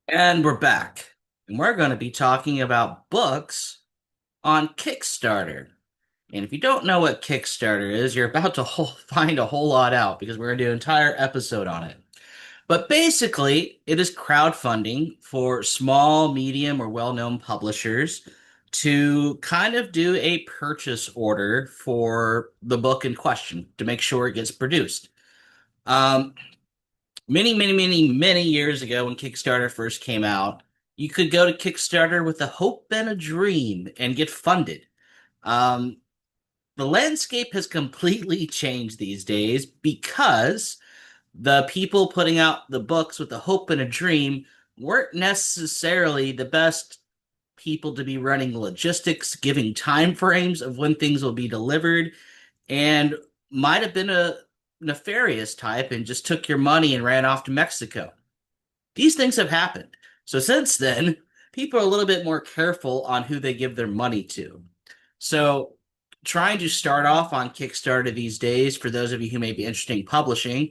And we're back. And we're going to be talking about books on Kickstarter. And if you don't know what Kickstarter is, you're about to find a whole lot out because we're going to do an entire episode on it. But basically, it is crowdfunding for small, medium, or well-known publishers to kind of do a purchase order for the book in question to make sure it gets produced. Um, many years ago when Kickstarter first came out, you could go to Kickstarter with a hope and a dream and get funded. Um, the landscape has completely changed these days because the people putting out the books with a hope and a dream weren't necessarily the best people to be running logistics, giving time frames of when things will be delivered, and might have been a nefarious type and just took your money and ran off to Mexico. These things have happened. So since then, people are a little bit more careful on who they give their money to. So trying to start off on Kickstarter these days, for those of you who may be interested in publishing,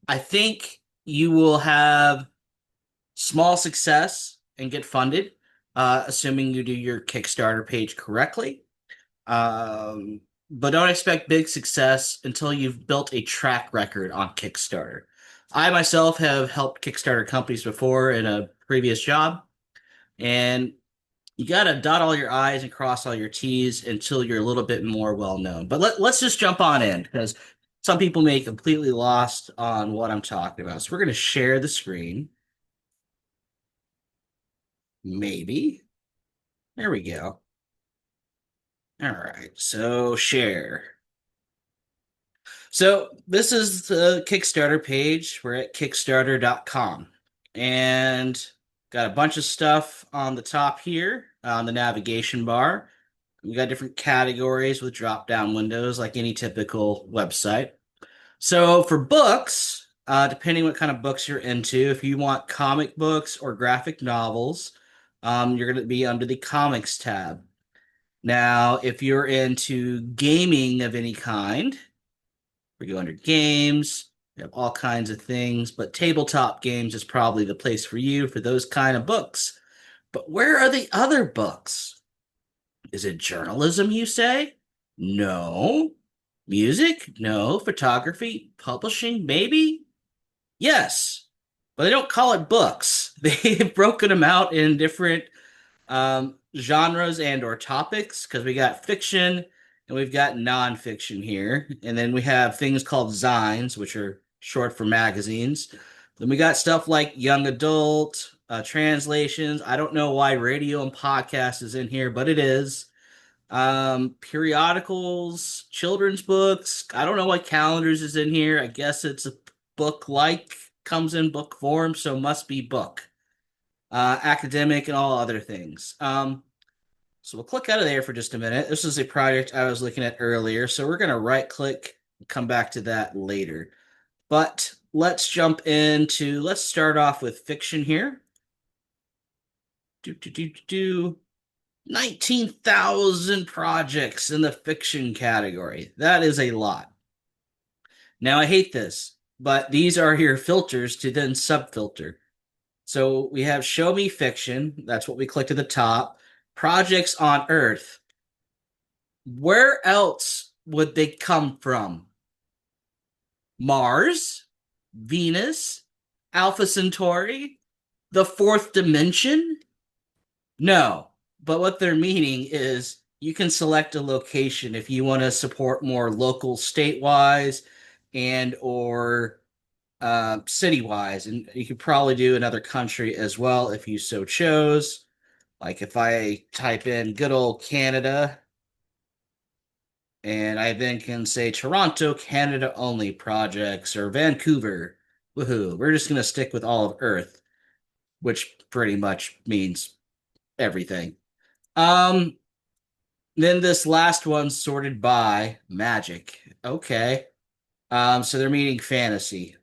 I think you will have small success and get funded, assuming you do your Kickstarter page correctly. But don't expect big success until you've built a track record on Kickstarter. I myself have helped Kickstarter companies before in a previous job, and you got to dot all your I's and cross all your T's until you're a little bit more well known. But let's just jump on in because some people may be completely lost on what I'm talking about. So we're going to share the screen. Maybe. There we go. All right. So share. So this is the Kickstarter page. We're at kickstarter.com and got a bunch of stuff on the top here on the navigation bar. We got different categories with drop-down windows like any typical website. So for books, depending what kind of books you're into, if you want comic books or graphic novels, you're going to be under the comics tab. Now, if you're into gaming of any kind, we go under games. We have all kinds of things, but tabletop games is probably the place for you for those kind of books. But where are the other books? Is it journalism, you say? No. Music? No. Photography? Publishing? Maybe? Yes. But they don't call it books. They've broken them out in different genres and or topics because we got fiction and we've got nonfiction here, and then we have things called zines, which are short for magazines. Then we got stuff like young adult, translations. I don't know why radio and podcast is in here, but it is. Periodicals, children's books. I don't know why calendars is in here. I guess it's a book like comes in book form, so must be book academic, and all other things. So we'll click out of there for just a minute. This is a project I was looking at earlier, so we're going to right click and come back to that later. But let's start off with fiction here. Do 19,000 projects in the fiction category. That is a lot. Now, I hate this, but these are your filters to then subfilter. So we have show me fiction. That's what we clicked at the top. Projects on Earth. Where else would they come from? Mars? Venus? Alpha Centauri? The fourth dimension? No. But what they're meaning is you can select a location if you want to support more local state-wise and or city-wise. And you could probably do another country as well if you so chose. Like if I type in good old Canada and I then can say Toronto, Canada only projects or Vancouver. Woohoo. We're just going to stick with all of Earth, which pretty much means everything. Um, then this last one sorted by magic. Okay. So they're meaning fantasy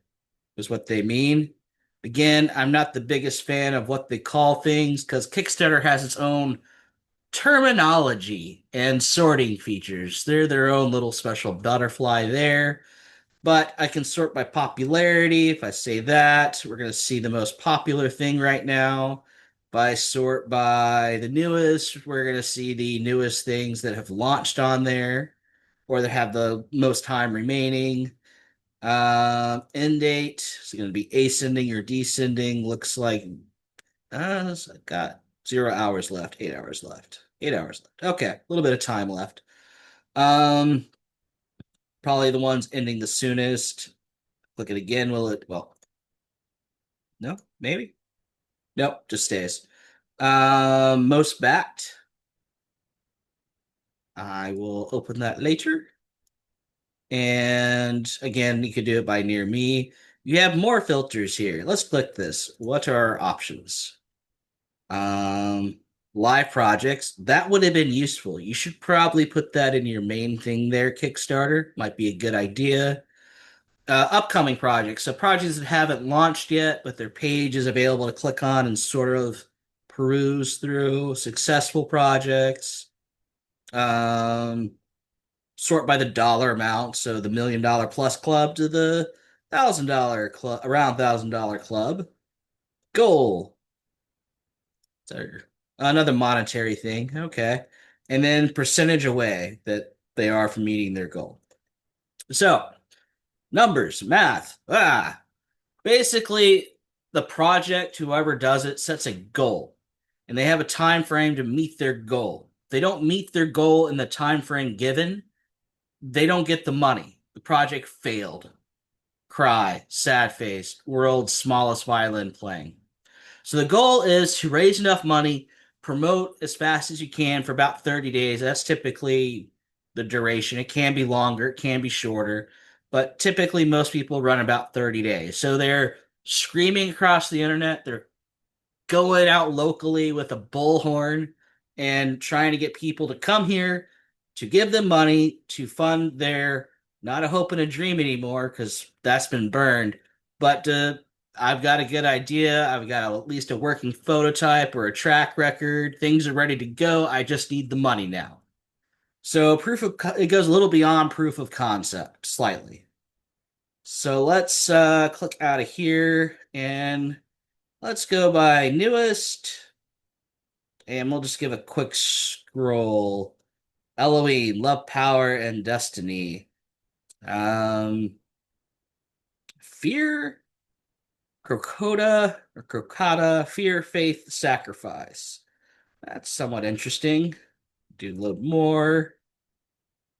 is what they mean. Again, I'm not the biggest fan of what they call things because Kickstarter has its own terminology and sorting features. They're their own little special butterfly there. But I can sort by popularity. If I say that, we're going to see the most popular thing right now. If I sort by the newest, we're going to see the newest things that have launched on there or that have the most time remaining. End date is going to be ascending or descending. Looks like I got 0 hours left, 8 hours left, 8 hours left. Okay, a little bit of time left. Um, Probably the ones ending the soonest. Click it again. Will it? Well, no, maybe. Nope, just stays. Most backed. I will open that later. And again, you could do it by near me. You have more filters here. Let's click this. What are our options? Um, Live projects. That would have been useful. You should probably put that in your main thing there, Kickstarter. Might be a good idea. Upcoming projects. So projects that haven't launched yet, but their page is available to click on and sort of peruse through. Successful projects. Um, Sort by the dollar amount. So the $1 million plus club to the $1,000 club, around $1,000 club. Goal. So another monetary thing. Okay. And then percentage away that they are from meeting their goal. So numbers, math. Basically, the project, whoever does it, sets a goal. And they have a time frame to meet their goal. If they don't meet their goal in the time frame given, they don't get the money. The project failed. Cry, sad face, world's smallest violin playing. So the goal is to raise enough money, promote as fast as you can for about 30 days. That's typically the duration. It can be longer, it can be shorter, but typically most people run about 30 days. So they're screaming across the internet, they're going out locally with a bullhorn and trying to get people to come here to give them money to fund their not a hope and a dream anymore because that's been burned, but I've got a good idea. I've got at least a working phototype or a track record. Things are ready to go. I just need the money now. So it goes a little beyond proof of concept slightly. So let's click out of here and let's go by newest. And we'll just give a quick scroll. Halloween, Love, Power, and Destiny. Um, Fear, Crocota, Fear, Faith, Sacrifice. That's somewhat interesting. Do a little more.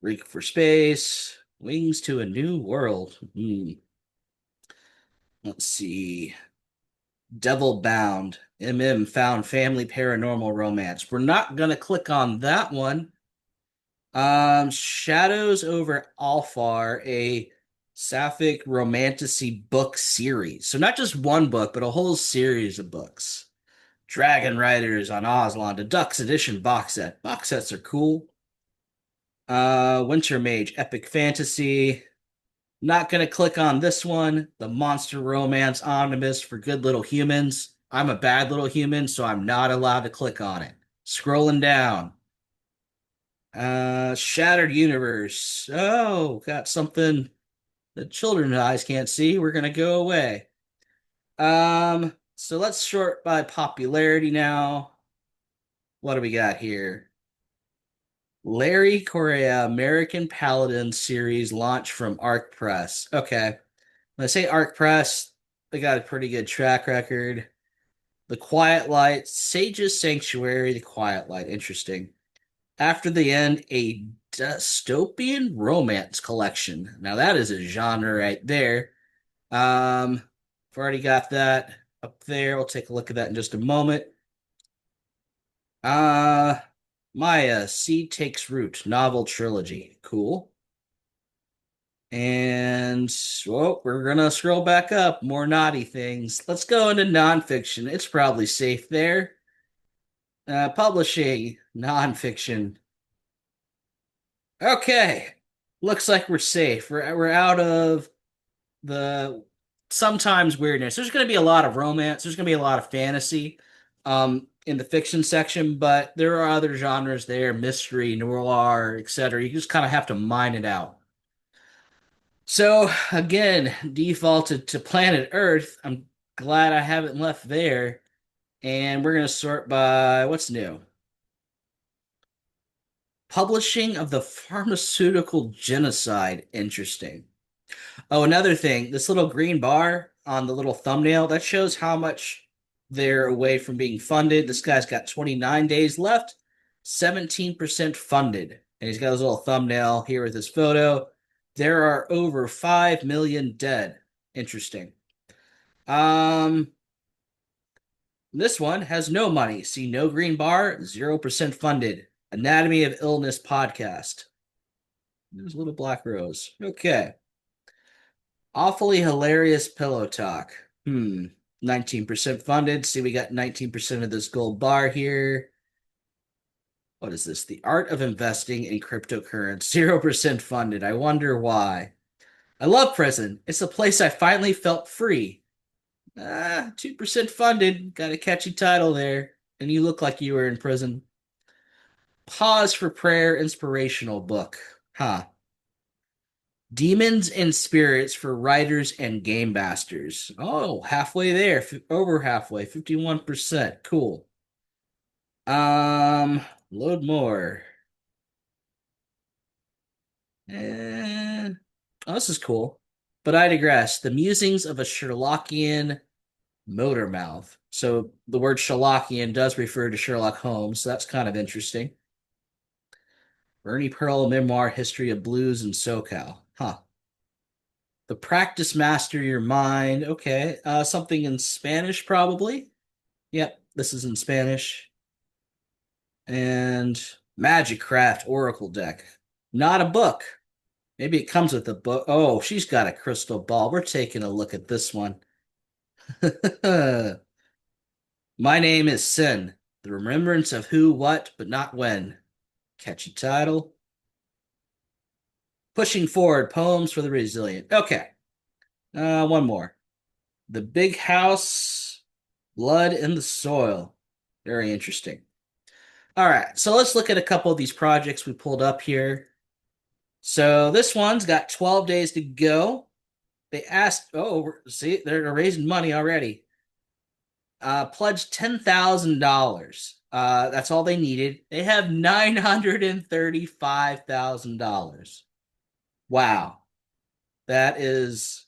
Reek for Space. Wings to a New World. Let's see. Devil Bound. Found Family Paranormal Romance. We're not going to click on that one. Shadows over Alfar, a sapphic romantasy book series. So not just one book, but a whole series of books. Dragon Riders on Aslan, Deluxe Edition box set. Box sets are cool. Winter Mage, Epic Fantasy. Not gonna click on this one. The Monster Romance Omnibus for Good Little Humans. I'm a bad little human, so I'm not allowed to click on it. Scrolling down. Shattered Universe. Oh, got something that children's eyes can't see. We're gonna go away. So let's sort by popularity now. What do we got here? Larry Correa, American Paladin series launch from Arc Press. Okay. When I say Arc Press, they got a pretty good track record. The Quiet Light, Sage's Sanctuary, The Quiet Light. Interesting. After the End, a dystopian romance collection. Now that is a genre right there. I've already got that up there. We'll take a look at that in just a moment. Uh Maya, Seed Takes Root, novel trilogy. Cool. And well, we're gonna scroll back up. More naughty things. Let's go into nonfiction. It's probably safe there. Publishing, nonfiction. Okay. Looks like we're safe. We're out of the sometimes weirdness. There's going to be a lot of romance. There's going to be a lot of fantasy in the fiction section, but there are other genres there, mystery, noir, etc. You just kind of have to mine it out. So again, defaulted to planet Earth. I'm glad I haven't left there. And we're gonna sort by what's new. Publishing of the pharmaceutical genocide. Interesting. Oh, another thing, this little green bar on the little thumbnail, that shows how much they're away from being funded. This guy's got 29 days left, 17% funded. And he's got his little thumbnail here with his photo. There are over 5 million dead. Interesting. Um, this one has no money. See no green bar, 0% funded. Anatomy of Illness podcast. There's a little black rose. Okay. Awfully hilarious pillow talk. 19% funded. See, we got 19% of this gold bar here. What is this? The Art of Investing in Cryptocurrency. 0% funded. I wonder why. I love prison. It's a place I finally felt free. 2% funded. Got a catchy title there. And you look like you were in prison. Pause for prayer inspirational book. Huh. Demons and Spirits for Writers and Game Masters. Oh, halfway there. Over halfway. 51%. Cool. Load more. Eh, oh, this is cool. But I digress. The Musings of a Sherlockian Motor Mouth. So the word Sherlockian does refer to Sherlock Holmes, so that's kind of interesting. Bernie Pearl Memoir History of Blues and SoCal. Huh. The Practice Master Your Mind. Okay. Something in Spanish, probably. Yep, this is in Spanish. And Magic Craft Oracle Deck. Not a book. Maybe it comes with a book. Oh, she's got a crystal ball. We're taking a look at this one. My name is Sin. The remembrance of who, what, but not when. Catchy title. Pushing forward, poems for the resilient. Okay. One more. The Big House, Blood in the Soil. Very interesting. All right, so let's look at a couple of these projects we pulled up here. So this one's got 12 days to go. They asked, oh, see, they're raising money already. Pledged $10,000. That's all they needed. They have $935,000. Wow. That's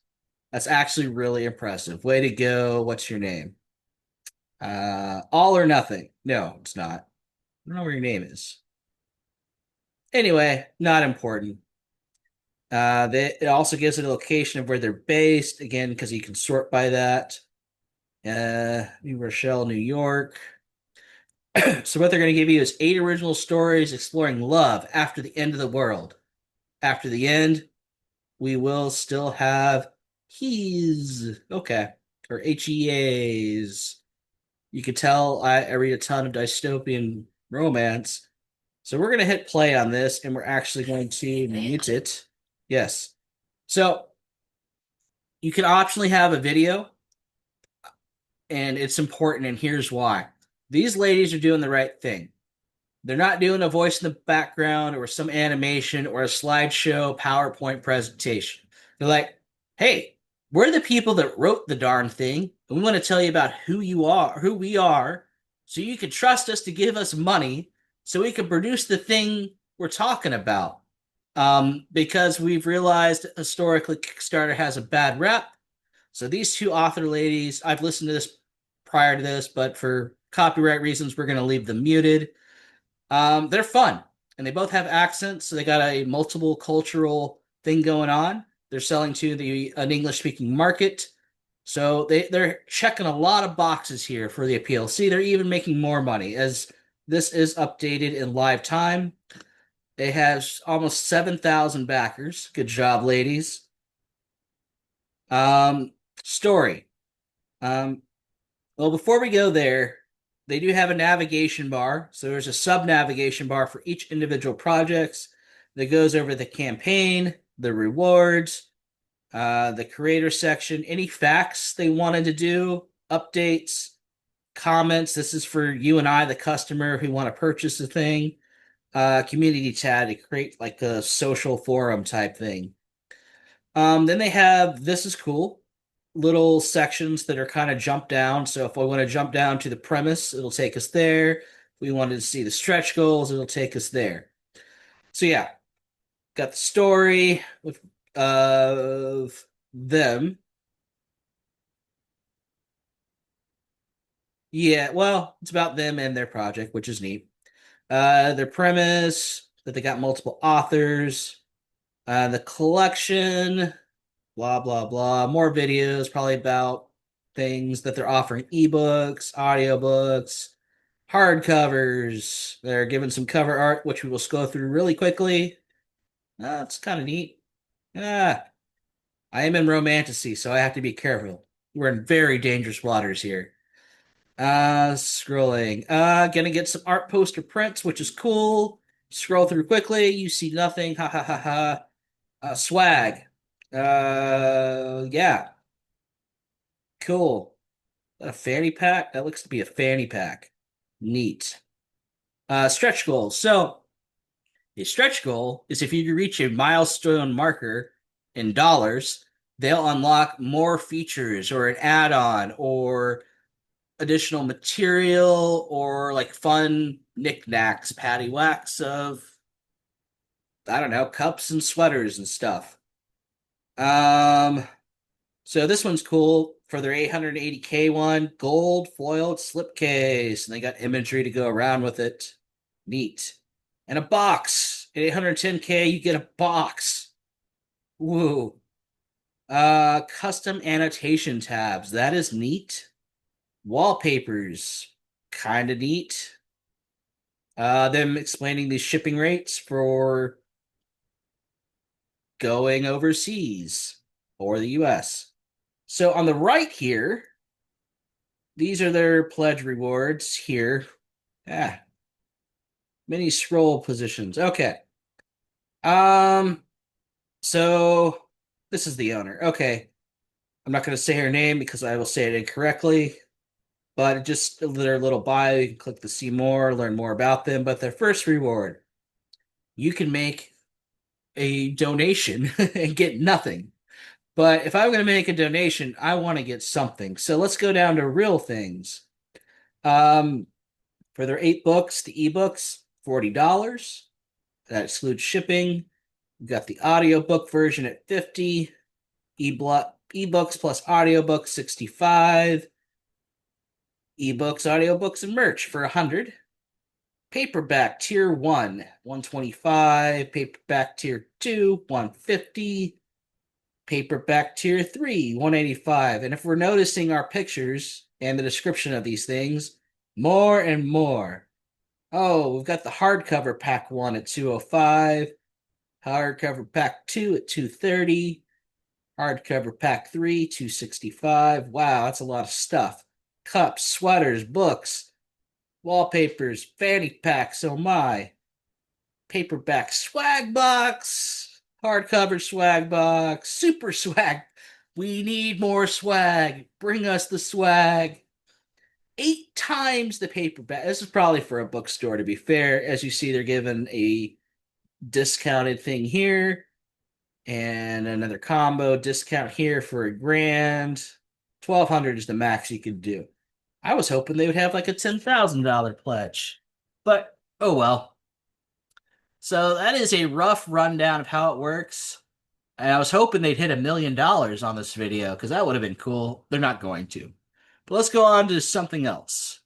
actually really impressive. Way to go. What's your name? All or Nothing. No, it's not. I don't know where your name is. Anyway, not important. It also gives it a location of where they're based, again, because you can sort by that. New Rochelle, New York. So what they're going to give you is 8 original stories exploring love after the end of the world. After the end, we will still have he's okay, or HEAs. You can tell I read a ton of dystopian romance. So we're going to hit play on this, and we're actually going to mute it. Yes. So you can optionally have a video, and it's important, and here's why. These ladies are doing the right thing. They're not doing a voice in the background or some animation or a slideshow PowerPoint presentation. They're like, hey, we're the people that wrote the darn thing, and we want to tell you about who you are, who we are, so you can trust us to give us money so we can produce the thing we're talking about. Because we've realized historically Kickstarter has a bad rep. So these two author ladies, I've listened to this prior to this, but for copyright reasons, we're going to leave them muted. They're fun, and they both have accents, so they got a multiple cultural thing going on. They're selling to an English-speaking market, so they're checking a lot of boxes here for the appeal. See, they're even making more money as this is updated in live time. They have almost 7,000 backers. Good job, ladies. Story. Um, well, before we go there, they do have a navigation bar. So there's a sub-navigation bar for each individual projects that goes over the campaign, the rewards, the creator section, any facts they wanted to do, updates, comments. This is for you and I, the customer who want to purchase the thing. Community tab to create like a social forum type thing. Then they have this is cool little sections that are kind of jump down. So if we want to jump down to the premise, it'll take us there. If we wanted to see the stretch goals, it'll take us there. So yeah, got the story with of them. Yeah, well, it's about them and their project, which is neat. Their premise that they got multiple authors. The collection, blah blah blah. More videos, probably about things that they're offering: ebooks, audiobooks, hardcovers. They're giving some cover art, which we will go through really quickly. It's kind of neat. Ah, I am in romantasy, so I have to be careful. We're in very dangerous waters here. Scrolling. Gonna get some art poster prints, which is cool. Scroll through quickly. You see nothing. Ha ha ha ha. Swag. Yeah. Cool. A fanny pack? That looks to be a fanny pack. Neat. Stretch goals. So, a stretch goal is if you reach a milestone marker in dollars, they'll unlock more features or an add-on or additional material or like fun knickknacks, patty whacks of, I don't know, cups and sweaters and stuff. Um, so this one's cool for their 880K one, gold foiled slipcase, and they got imagery to go around with it. Neat. And a box. At 810K, you get a box. Woo. Custom annotation tabs. That is neat. Wallpapers. Kind of neat. Them explaining the shipping rates for going overseas or the US. So on the right here, these are their pledge rewards here. Ah, mini scroll positions. Okay. Um, so this is the owner. Okay. I'm not going to say her name because I will say it incorrectly, but just their little bio. You can click to see more, learn more about them. But their first reward, you can make a donation and get nothing. But if I'm going to make a donation, I want to get something. So let's go down to real things. Um, for their 8 books, the ebooks, $40. That excludes shipping. We've got the audiobook version at 50, ebooks plus audiobook 65, ebooks, audiobooks, and merch for 100. Paperback tier 1, 125, paperback tier 2, 150, paperback tier 3, 185. And if we're noticing our pictures and the description of these things, more and more. Oh, we've got the hardcover pack 1 at 205, hardcover pack 2 at 230, hardcover pack 3, 265. Wow, that's a lot of stuff. Cups, sweaters, books, wallpapers, fanny packs, oh my. Paperback swag box, hardcover swag box, super swag. We need more swag. Bring us the swag. 8 times the paperback. This is probably for a bookstore, to be fair. As you see, they're given a discounted thing here and another combo discount here for $1,000. 1,200 is the max you could do. I was hoping they would have like a $10,000 pledge, but oh well. So that is a rough rundown of how it works. And I was hoping they'd hit $1 million on this video because that would have been cool. They're not going to. But let's go on to something else.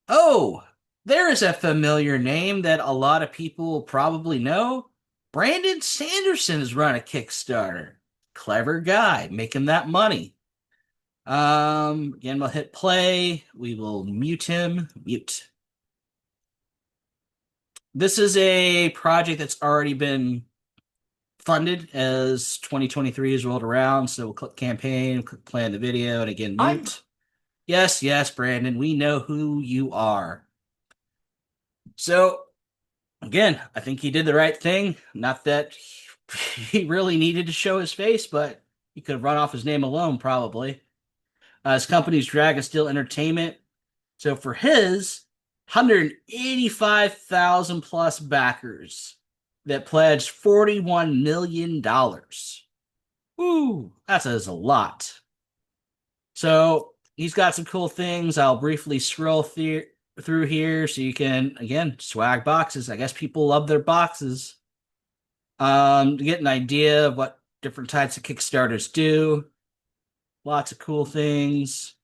Oh, there is a familiar name that a lot of people will probably know. Brandon Sanderson has run a Kickstarter. Clever guy, making that money. Again, we'll hit play. We will mute him. Mute. This is a project that's already been funded as 2023 is rolled around. So we'll click campaign, click play on the video, and again, mute. Yes, yes, Brandon, we know who you are. So, again, I think he did the right thing. Not that he really needed to show his face, but he could have run off his name alone, probably. His company's Dragon Steel Entertainment. So for his 185,000 plus backers, that pledged $41 million. Ooh, that says a lot. So he's got some cool things. I'll briefly scroll through here so you can, again, swag boxes. I guess people love their boxes. To get an idea of what different types of Kickstarters do. Lots of cool things,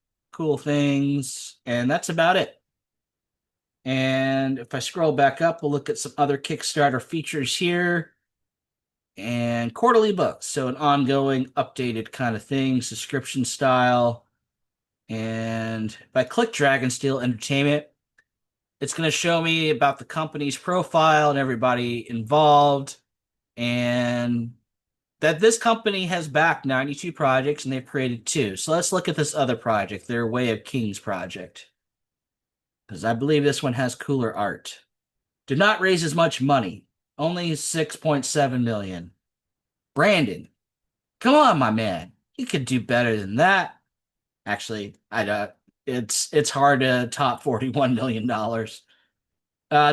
and that's about it. And if I scroll back up, we'll look at some other Kickstarter features here. And quarterly books, so an ongoing, updated kind of thing, subscription style. And if I click Dragonsteel Entertainment, it's going to show me about the company's profile and everybody involved, and that this company has backed 92 projects and they've created two. So let's look at this other project, their Way of Kings project, because I believe this one has cooler art. Did not raise as much money, only 6.7 million. Brandon, come on, my man, you could do better than that. Actually, I don't. It's hard to top $41 million.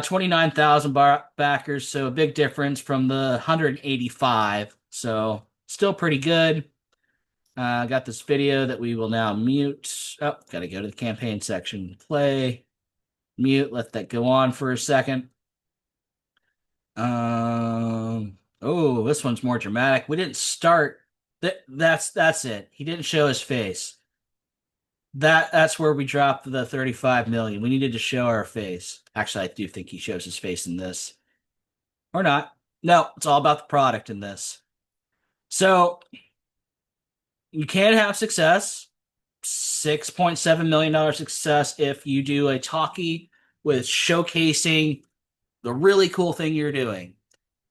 29,000 backers, so a big difference from the 185. So still pretty good. Got this video that we will now mute. Oh, gotta go to the campaign section. Play, mute, let that go on for a second. Oh, this one's more dramatic. We didn't start. That's it. He didn't show his face. That's where we dropped the 35 million. We needed to show our face. Actually, I do think he shows his face in this. Or not. No, it's all about the product in this. So you can have success. $6.7 million success if you do a talkie with showcasing the really cool thing you're doing.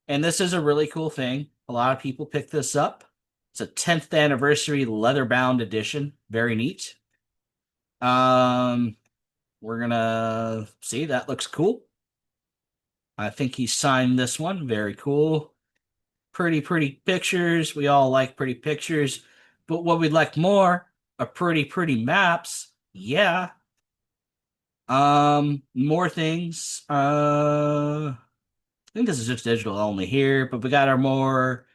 And this is a really cool thing. A lot of people pick this up. It's a 10th anniversary leather-bound edition. Very neat. We're gonna see. That looks cool. I think he signed this one. Very cool. Pretty pictures. We all like pretty pictures. But what we'd like more are pretty maps. Yeah. More things. I think this is just digital only here, but we got our more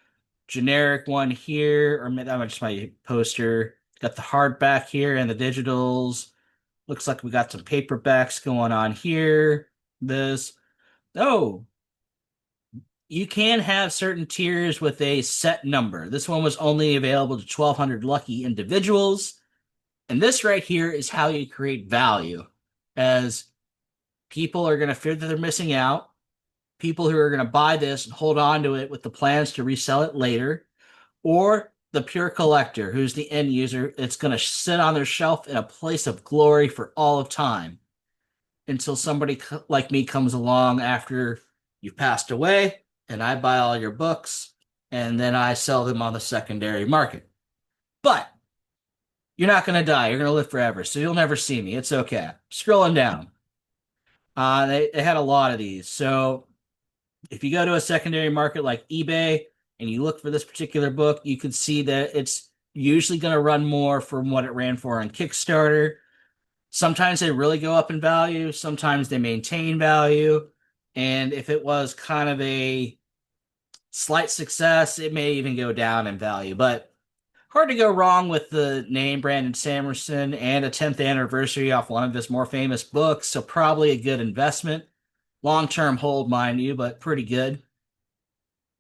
generic one here, or maybe that's just my poster. Got the hardback here and the digitals. Looks like we got some paperbacks going on here. Oh, you can have certain tiers with a set number. This one was only available to 1,200 lucky individuals. And this right here is how you create value, as people are going to fear that they're missing out. People who are going to buy this and hold on to it with the plans to resell it later, or the pure collector, who's the end user. It's going to sit on their shelf in a place of glory for all of time until somebody like me comes along after you've passed away, and I buy all your books, and then I sell them on the secondary market. But you're not going to die. You're going to live forever, so you'll never see me. It's okay. Scrolling down. They had a lot of these. So if you go to a secondary market like eBay and you look for this particular book, you can see that it's usually going to run more from what it ran for on Kickstarter. Sometimes they really go up in value. Sometimes they maintain value. And if it was kind of a slight success, it may even go down in value. But hard to go wrong with the name Brandon Sanderson and a 10th anniversary off one of his more famous books. So probably a good investment. Long-term hold, mind you, but pretty good.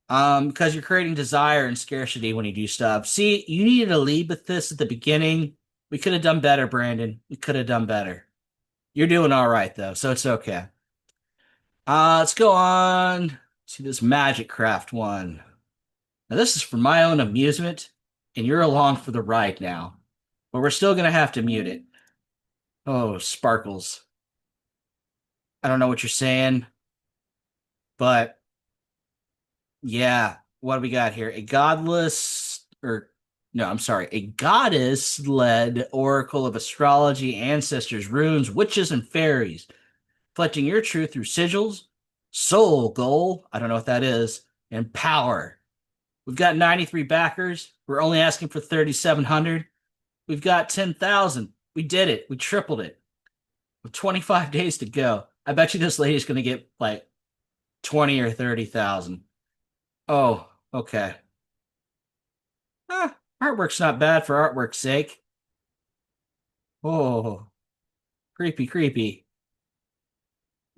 Because you're creating desire and scarcity when you do stuff. See, you needed to lead with this at the beginning. We could have done better, Brandon. We could have done better. You're doing all right, though, so it's okay. Let's go on to this Magic Craft one. Now, this is for my own amusement, and you're along for the ride now. But we're still going to have to mute it. Oh, Sparkles. I don't know what you're saying, but yeah, what do we got here? A goddess-led oracle of astrology, ancestors, runes, witches, and fairies, reflecting your truth through sigils, soul goal, I don't know what that is, and power. We've got 93 backers. We're only asking for 3,700. We've got 10,000. We did it. We tripled it. With 25 days to go. I bet you this lady's going to get like 20 or 30,000. Oh, okay. Artwork's not bad for artwork's sake. Oh, creepy, creepy.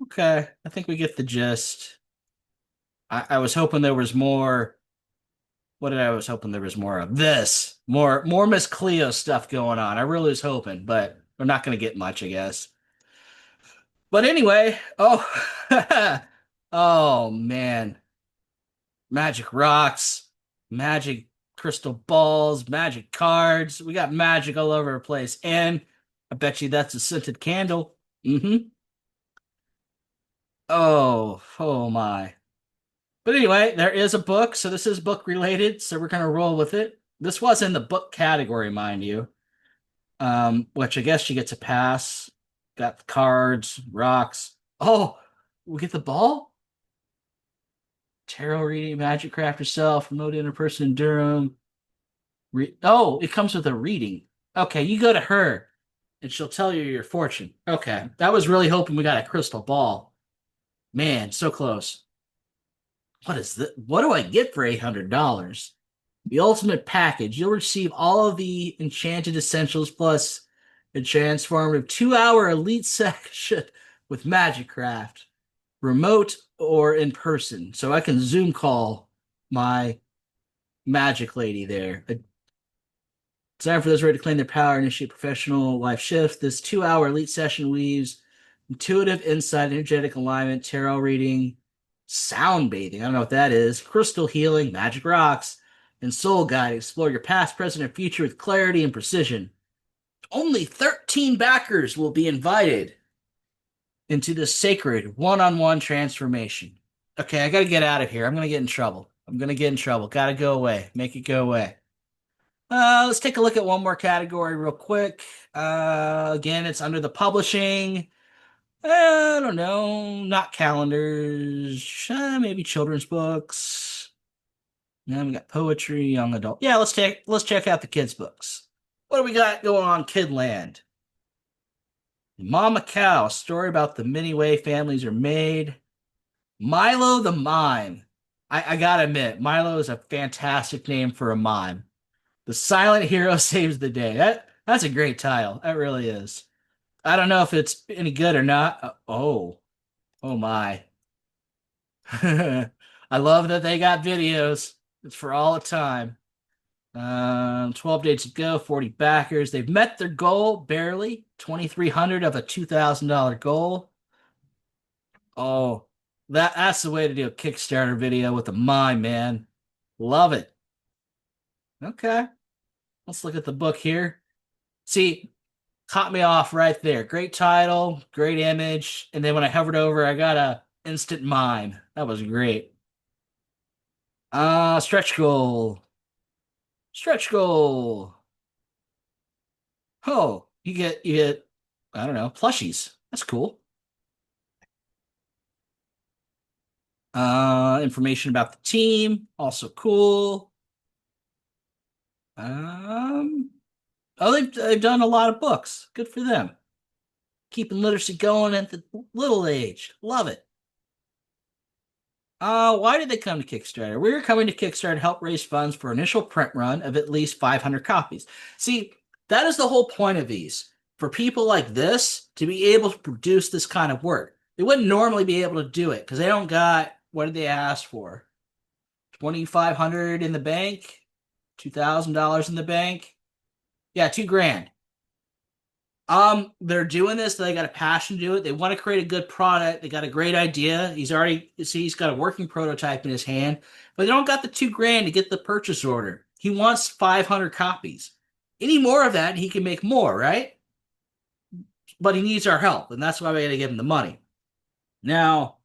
Okay, I think we get the gist. I was hoping there was more. What did I was hoping there was more of? This. More Miss Cleo stuff going on. I really was hoping, but we're not going to get much, I guess. But anyway, oh man. Magic rocks, magic crystal balls, magic cards. We got magic all over the place. And I bet you that's a scented candle. Mm-hmm. Oh my. But anyway, there is a book, so this is book related, so we're gonna roll with it. This was in the book category, mind you. Which I guess you get to pass. Got the cards, rocks. Oh, we get the ball? Tarot reading, magic craft yourself, remote interperson in Durham. Oh, it comes with a reading. Okay, you go to her and she'll tell you your fortune. Okay, that was really hoping we got a crystal ball. Man, so close. What is this? What do I get for $800? The ultimate package. You'll receive all of the enchanted essentials plus a transformative 2-hour elite section with Magic Craft, remote or in person. So I can Zoom call my magic lady there. Designed for those ready to claim their power and initiate professional life shift. This 2-hour elite session weaves intuitive insight, energetic alignment, tarot reading, sound bathing. I don't know what that is. Crystal healing, magic rocks, and soul guide. Explore your past, present, and future with clarity and precision. Only 13 backers will be invited into this sacred one-on-one transformation. Okay, I gotta get out of here. I'm gonna get in trouble. I'm gonna get in trouble. Gotta go away. Make it go away. Let's take a look at one more category real quick. Again, it's under the publishing. I don't know, not calendars, maybe children's books. Then we got poetry, young adult. Yeah, let's check out the kids' books. What do we got going on, Kidland? Mama Cow, a story about the many way families are made. Milo the Mime. I gotta admit, Milo is a fantastic name for a mime. The silent hero saves the day. That's a great title. That really is. I don't know if it's any good or not. Oh my. I love that they got videos. It's for all the time. 12 days to go, 40 backers. They've met their goal barely. 2,300 of a $2,000 goal. Oh, that's the way to do a Kickstarter video with a mime, man. Love it. Okay, let's look at the book here. See, caught me off right there. Great title, great image, and then when I hovered over, I got a instant mime. That was great. Stretch goal. Stretch goal. Oh, you get I don't know, plushies. That's cool. Information about the team, also cool. Um, oh, they've done a lot of books. Good for them. Keeping literacy going at the little age. Love it. Why did they come to Kickstarter? We're coming to Kickstarter to help raise funds for initial print run of at least 500 copies. See, that is the whole point of these. For people like this to be able to produce this kind of work. They wouldn't normally be able to do it because they don't got, what did they ask for? 2,500 in the bank? $2,000 in the bank? Yeah, 2 grand. They're doing this. They got a passion to do it. They want to create a good product. They got a great idea. He's got a working prototype in his hand, but they don't got the 2 grand to get the purchase order. He wants 500 copies. Any more of that, he can make more, right? But he needs our help, and that's why we got to give him the money. Now,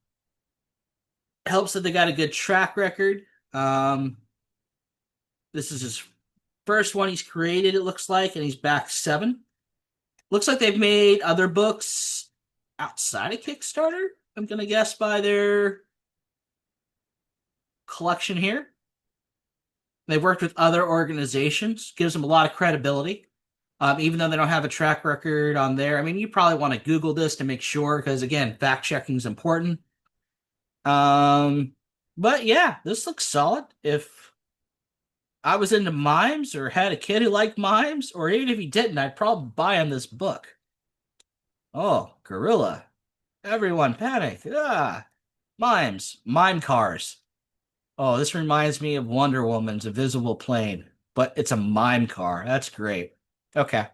helps that they got a good track record. This is his first one he's created, it looks like, and he's back 7. Looks like they've made other books outside of Kickstarter. I'm going to guess by their collection here. They've worked with other organizations, gives them a lot of credibility, even though they don't have a track record on there. I mean, you probably want to Google this to make sure, because again, fact checking is important. But yeah, this looks solid. If I was into mimes or had a kid who liked mimes, or even if he didn't, I'd probably buy him this book. Oh, gorilla. Everyone panic. Ah, mimes. Mime cars. Oh, this reminds me of Wonder Woman's Invisible Plane, but it's a mime car. That's great. Okay.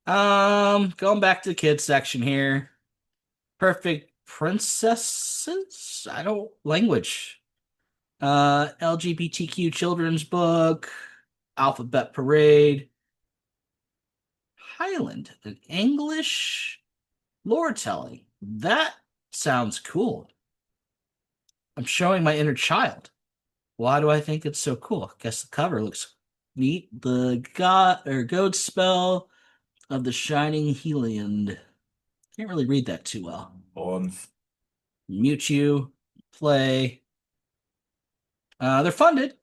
Going back to the kids section here. Perfect Princesses? I don't language. LGBTQ children's book, Alphabet Parade, Highland, an English lore telling. That sounds cool. I'm showing my inner child. Why do I think it's so cool? Guess the cover looks neat. The god or goad spell of the shining Heliand. Can't really read that too well. On. Mewtwo, play. They're funded.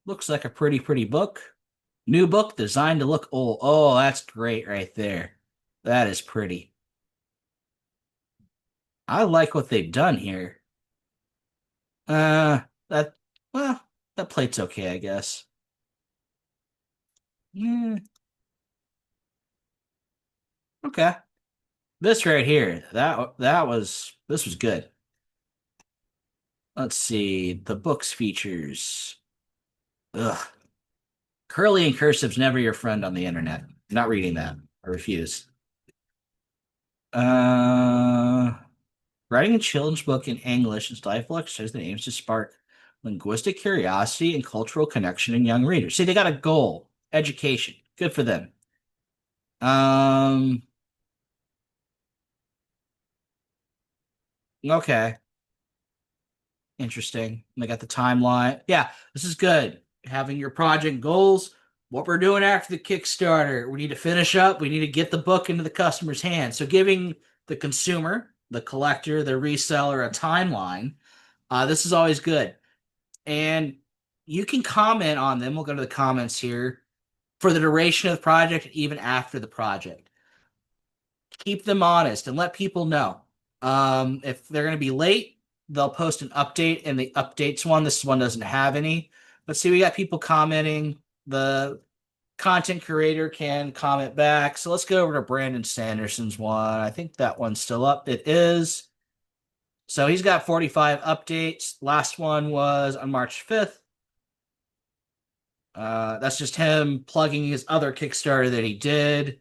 Looks like a pretty book. New book designed to look old. Oh, that's great right there. That is pretty. I like what they've done here. That well, that plate's okay, I guess. Yeah, okay. This right here, this was good. Let's see, the book's features. Ugh. Curly and cursive's never your friend on the internet. Not reading that. I refuse. Uh Writing a children's book in English is delightful exercise that aims to spark linguistic curiosity and cultural connection in young readers. See, they got a goal, education. Good for them. Um, okay, interesting. They got the timeline. Yeah, this is good. Having your project goals. What we're doing after the Kickstarter, we need to finish up. We need to get the book into the customer's hands. So giving the consumer, the collector, the reseller a timeline. This is always good. And you can comment on them. We'll go to the comments here for the duration of the project, even after the project. Keep them honest and let people know. If they're going to be late, they'll post an update in the updates one. This one doesn't have any. But see, we got people commenting. The content creator can comment back. So let's go over to Brandon Sanderson's one. I think that one's still up. It is. So he's got 45 updates. Last one was on March 5th. That's just him plugging his other Kickstarter that he did.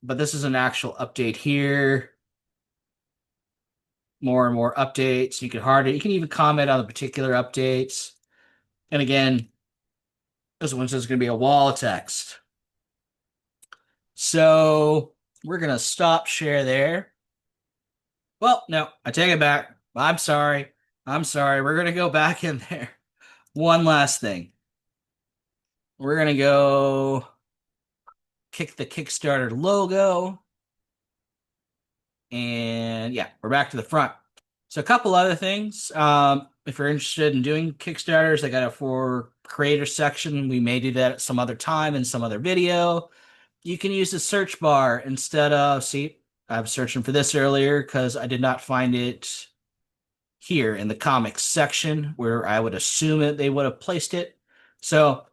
But this is an actual update here. More and more updates. You can even comment on the particular updates. And again, this one's just going to be a wall of text. So we're going to stop share there. Well, no, I take it back. I'm sorry. I'm sorry. We're going to go back in there. One last thing. We're going to go kick the Kickstarter logo. And yeah, we're back to the front. So a couple other things. If you're interested in doing Kickstarters, I got a for creator section. We may do that at some other time in some other video. You can use the search bar instead of, see, I was searching for this earlier because I did not find it here in the comics section where I would assume it they would have placed it. So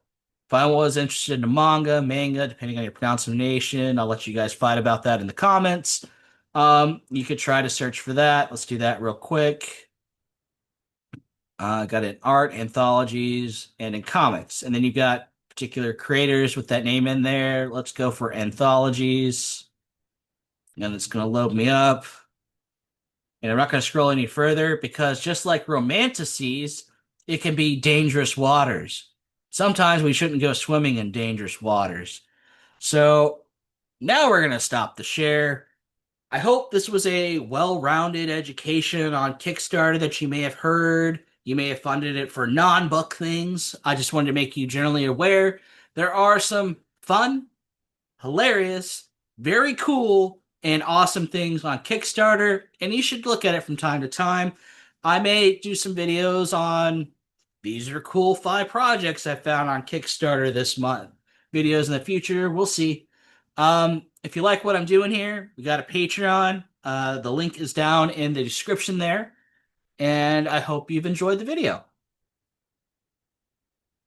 if I was interested in manga, depending on your pronunciation, I'll let you guys fight about that in the comments. You could try to search for that. Let's do that real quick. Got it in art, anthologies, and in comics. And then you've got particular creators with that name in there. Let's go for anthologies. And it's going to load me up. And I'm not going to scroll any further because just like romanticides, it can be dangerous waters. Sometimes we shouldn't go swimming in dangerous waters. So now we're going to stop the share. I hope this was a well-rounded education on Kickstarter that you may have heard. You may have funded it for non-book things. I just wanted to make you generally aware. There are some fun, hilarious, very cool, and awesome things on Kickstarter, and you should look at it from time to time. I may do some videos on these are cool 5 projects I found on Kickstarter this month. Videos in the future, we'll see. If you like what I'm doing here, we got a Patreon. The link is down in the description there. and I hope you've enjoyed the video.